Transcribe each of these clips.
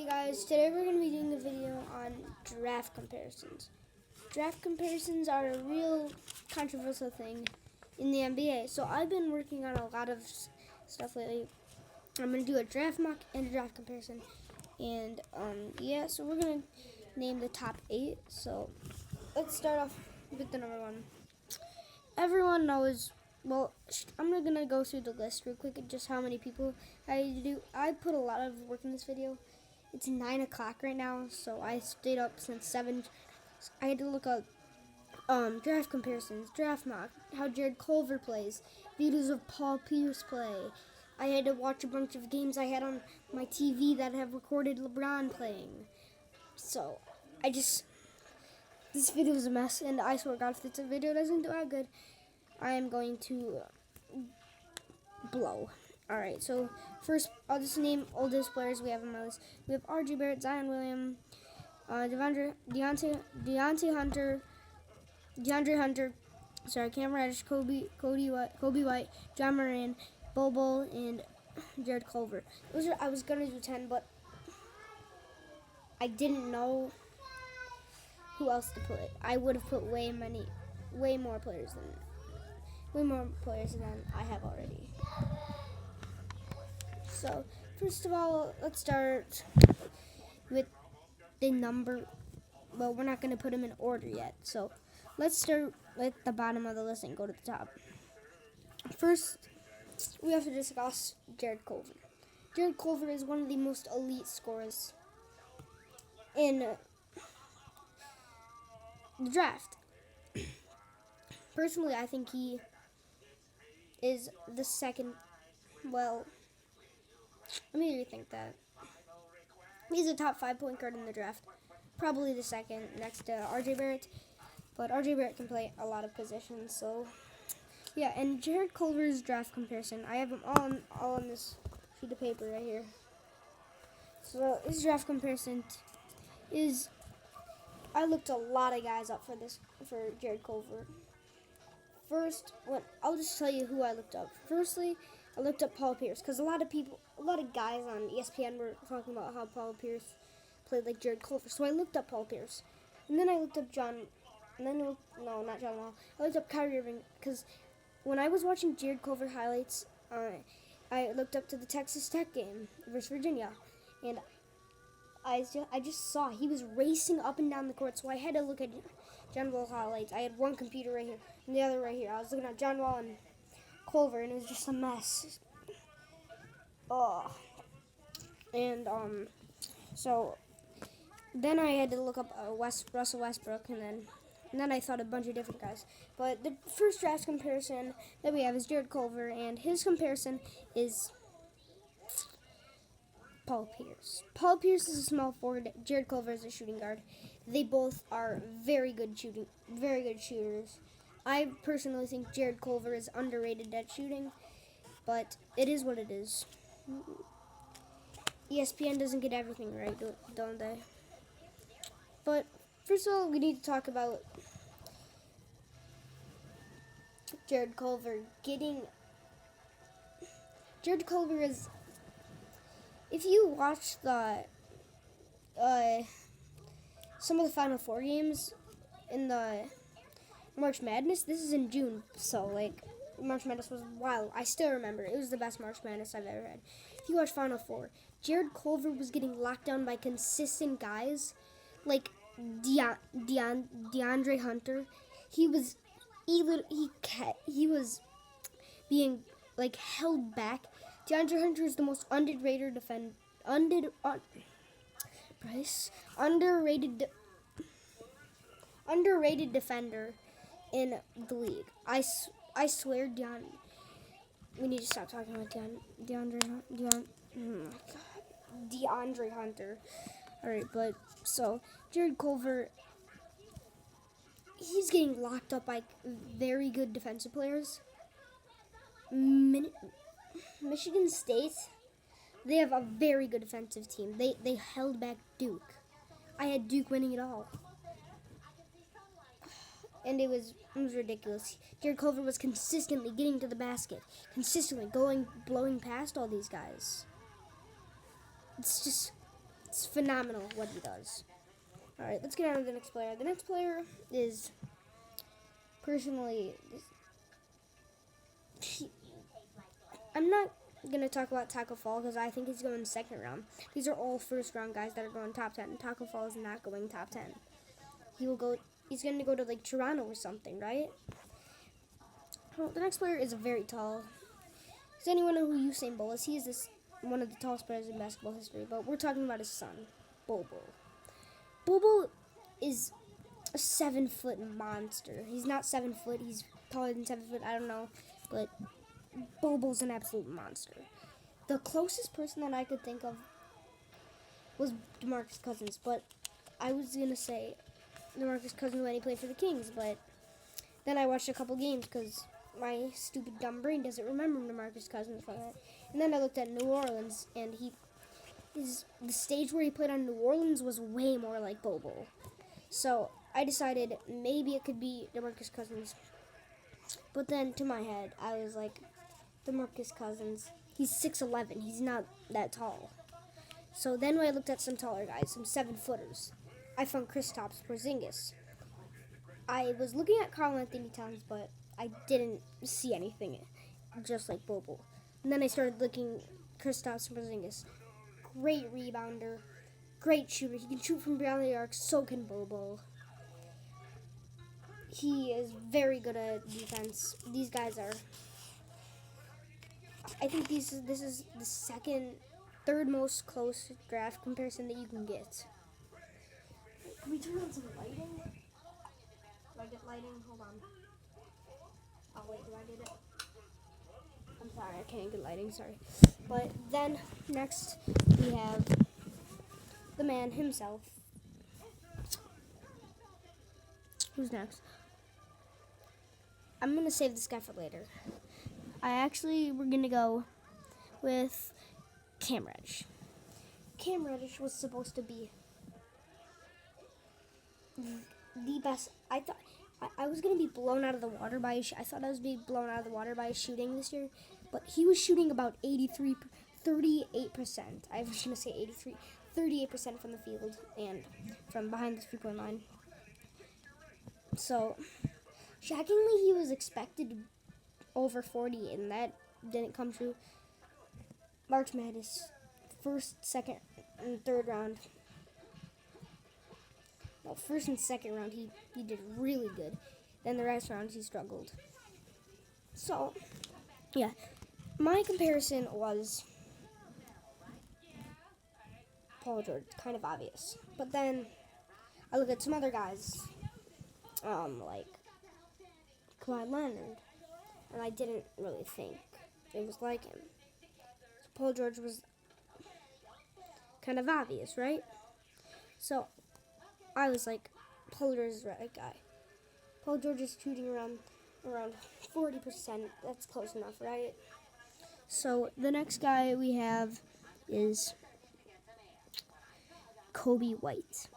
Hey guys, today we're going to be doing a video on draft comparisons. Draft comparisons are a real controversial thing in the NBA. So I've been working on a lot of stuff lately. I'm going to do a draft mock and a draft comparison. And so we're going to name the top 8. So let's start off with the number 1. Everyone knows, I'm going to go through the list real quick, just how many people I do. I put a lot of work in this video. It's 9 o'clock right now, so I stayed up since 7. I had to look up draft comparisons, draft mock, how Jarrett Culver plays, videos of Paul Pierce play. I had to watch a bunch of games I had on my TV that have recorded LeBron playing. So, this video is a mess, and I swear to God, if this video doesn't do out good, I am going to blow. Alright, so first, I'll just name oldest players we have on my list. We have RJ Barrett, Zion Williams, DeAndre Hunter, Cam Reddish, Kobe White, John Moran, Bobo, and Jarrett Culver. I was going to do 10, but I didn't know who else to put. I would have put way more players than I have already. So, first of all, let's start with the number. Well, we're not going to put them in order yet. So, let's start with the bottom of the list and go to the top. First, we have to discuss Jarrett Culver. Jarrett Culver is one of the most elite scorers in the draft. Personally, I think he is the second, let me rethink that. He's a top 5 point guard in the draft. Probably the second next to RJ Barrett. But RJ Barrett can play a lot of positions. So, yeah, and Jarrett Culver's draft comparison. I have them all on this sheet of paper right here. So, his draft comparison is, I looked a lot of guys up for Jarrett Culver. First, I'll just tell you who I looked up. Firstly, I looked up Paul Pierce because a lot of guys on ESPN were talking about how Paul Pierce played like Jarrett Culver. So I looked up Paul Pierce, and then I looked up not John Wall. I looked up Kyrie Irving because when I was watching Jarrett Culver highlights, I looked up to the Texas Tech game versus Virginia, and I just saw he was racing up and down the court. So I had to look at John Wall highlights. I had one computer right here and the other right here. I was looking at John Wall and Culver, and it was just a mess. And so then I had to look up Russell Westbrook, and then I thought a bunch of different guys. But the first draft comparison that we have is Jarrett Culver, and his comparison is Paul Pierce. Paul Pierce is a small forward. Jarrett Culver is a shooting guard. They both are very good shooters. I personally think Jarrett Culver is underrated at shooting, but it is what it is. ESPN doesn't get everything right, don't they? But first of all, we need to talk about Jarrett Culver. Jarrett Culver is, if you watch some of the Final Four games in the March Madness, this is in June, so March Madness was wild. I still remember it was the best March Madness I've ever had. If you watch Final Four, Jarrett Culver was getting locked down by consistent guys like DeAndre Hunter. He was being held back. DeAndre Hunter is the most underrated defender in the league. I swear, we need to stop talking about DeAndre Hunter. Alright, but so Jarrett Culver, he's getting locked up by very good defensive players. Michigan State, they have a very good defensive team. They held back Duke. I had Duke winning it all. And it was ridiculous. Jarrett Culver was consistently getting to the basket, consistently blowing past all these guys. It's phenomenal what he does. All right, let's get on to the next player. The next player is personally. I'm not gonna talk about Taco Fall because I think he's going second round. These are all first round guys that are going top 10. Taco Fall is not going top 10. He will go. He's gonna go to like Toronto or something, right? Well, the next player is very tall. Does anyone know who Usain Bolt is? He is one of the tallest players in basketball history. But we're talking about his son, Bol Bol. Bol Bol is a 7-foot monster. He's not 7 foot. He's taller than 7 foot. I don't know, but Bol Bol's an absolute monster. The closest person that I could think of was DeMarcus Cousins, but I was gonna say DeMarcus Cousins when he played for the Kings, but then I watched a couple games because my stupid dumb brain doesn't remember DeMarcus Cousins from that. And then I looked at New Orleans, and the stage where he played on New Orleans was way more like Bol Bol. So I decided maybe it could be DeMarcus Cousins. But then to my head, I was like, DeMarcus Cousins, he's 6'11", he's not that tall. So then when I looked at some taller guys, some 7-footers, I found Kristaps Porzingis. I was looking at Karl Anthony Towns, but I didn't see anything just like Bol Bol. And then I started looking Kristaps Porzingis. Great rebounder, great shooter. He can shoot from beyond the arc, so can Bol Bol. He is very good at defense. These guys are. I think this is the third most close draft comparison that you can get. Can we turn on some lighting? Do I get lighting? Hold on. Oh wait, do I get it? I'm sorry, I can't get lighting, sorry. But then, next, we have the man himself. Who's next? I'm going to save this guy for later. We're going to go with Cam Reddish. Cam Reddish was supposed to be the best. I thought I was going to be blown out of the water by I thought I was being blown out of the water by his shooting this year, but he was shooting about 38%. I was going to say 38% from the field and from behind the 3-point line. So, shockingly, he was expected over 40, and that didn't come true. March Madness, first, second, and third round. Well, first and second round, he did really good. Then the rest rounds, he struggled. So, yeah. My comparison was Paul George, kind of obvious. But then I look at some other guys, like Kawhi Leonard, and I didn't really think it was like him. So Paul George was kind of obvious, right? So I was like, Paul George is the right guy. Paul George is shooting around 40%. That's close enough, right? So the next guy we have is Kobe White.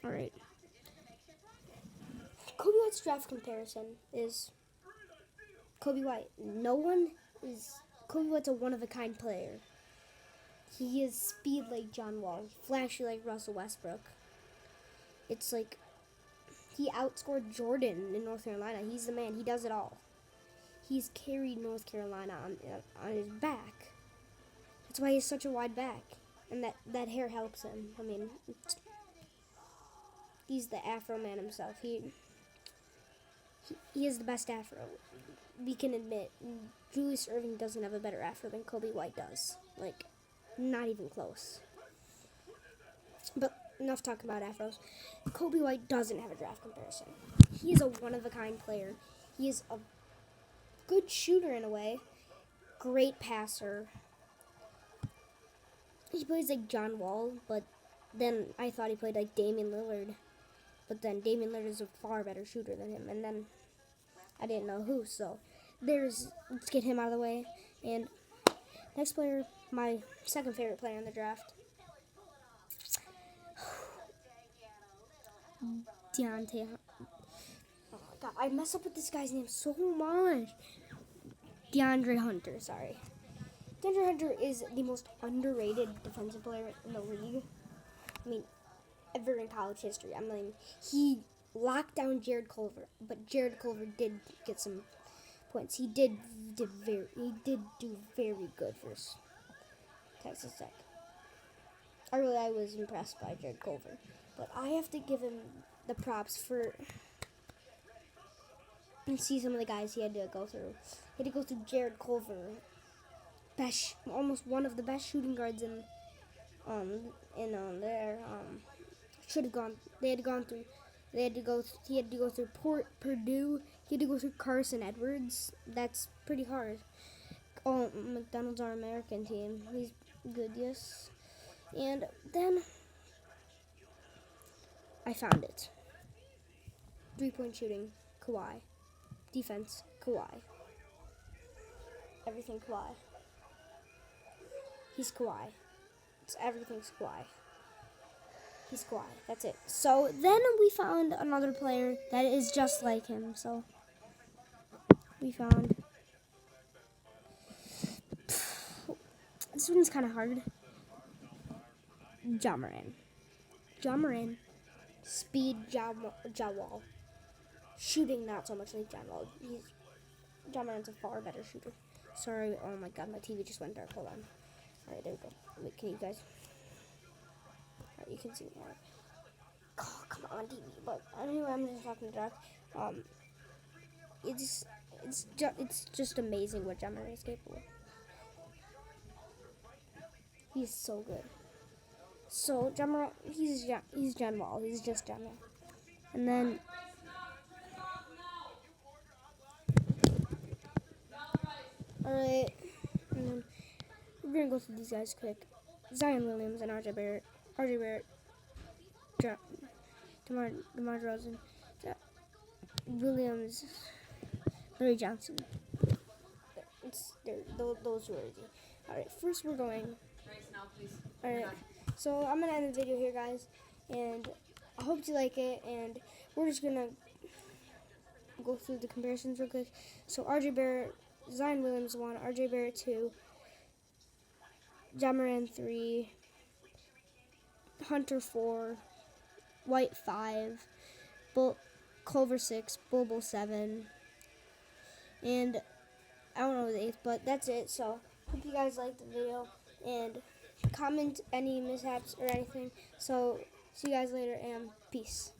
All right. Kobe White's draft comparison is Kobe White. Kobe White's a one-of-a-kind player. He has speed like John Wall, flashy like Russell Westbrook. It's like he outscored Jordan in North Carolina. He's the man. He does it all. He's carried North Carolina on his back. That's why he has such a wide back, and that hair helps him. I mean, he's the Afro man himself. He is the best Afro. We can admit, Julius Erving doesn't have a better Afro than Kobe White does. Like, not even close. But enough talking about Afros. Kobe White doesn't have a draft comparison. He is a one-of-a-kind player. He is a good shooter in a way. Great passer. He plays like John Wall, but then I thought he played like Damian Lillard. But then Damian Lillard is a far better shooter than him. And then I didn't know who, so let's get him out of the way. And next player, my second favorite player in the draft, Deontay. Oh my God, I mess up with this guy's name so much. DeAndre Hunter, sorry. DeAndre Hunter is the most underrated defensive player in the league. I mean, ever in college history. I mean, he locked down Jared Culver, but Jared Culver did get some points. He did do very good for Texas Tech. I was impressed by Jared Culver, but I have to give him the props for. And see some of the guys he had to go through. He had to go through Jared Culver, almost one of the best shooting guards in there. Should have gone. They had gone through. They had to go. He had to go through Purdue. He had to go through Carson Edwards. That's pretty hard. Oh, McDonald's our American team. He's good, yes. And then I found it. 3-point shooting, Kawhi. Defense, Kawhi. Everything Kawhi. He's Kawhi. Everything's Kawhi. He's Kawhi. That's it. So then we found another player that is just like him. So we found. This one's kind of hard. Ja Morant. Ja Morant. Speed, Ja Wall. Shooting, not so much like Ja Wall. Ja Morant's a far better shooter. Sorry. Oh my God, my TV just went dark. Hold on. All right, there we go. Wait, can you guys? All right, you can see me. All right. Oh, come on, TV. But anyway, I'm just talking to Doc. It's just amazing what Ja Morant is capable of. He's so good. So Ja Morant, he's John Wall. He's just John Wall. And then alright, and then we're gonna go through these guys quick. Zion Williams and RJ Barrett. RJ Barrett. DeMar DeRozan. Williams. Larry Johnson. Those were easy. Alright, first we're going. Alright, so I'm going to end the video here, guys. And I hope you like it. And we're just going to go through the comparisons real quick. So RJ Barrett, Zion Williams 1, RJ Barrett 2, Ja Morant 3, Hunter 4, White 5, Culver 6, Bobo 7, and I don't know the 8th, but that's it. So hope you guys liked the video, and comment any mishaps or anything. So see you guys later, and peace.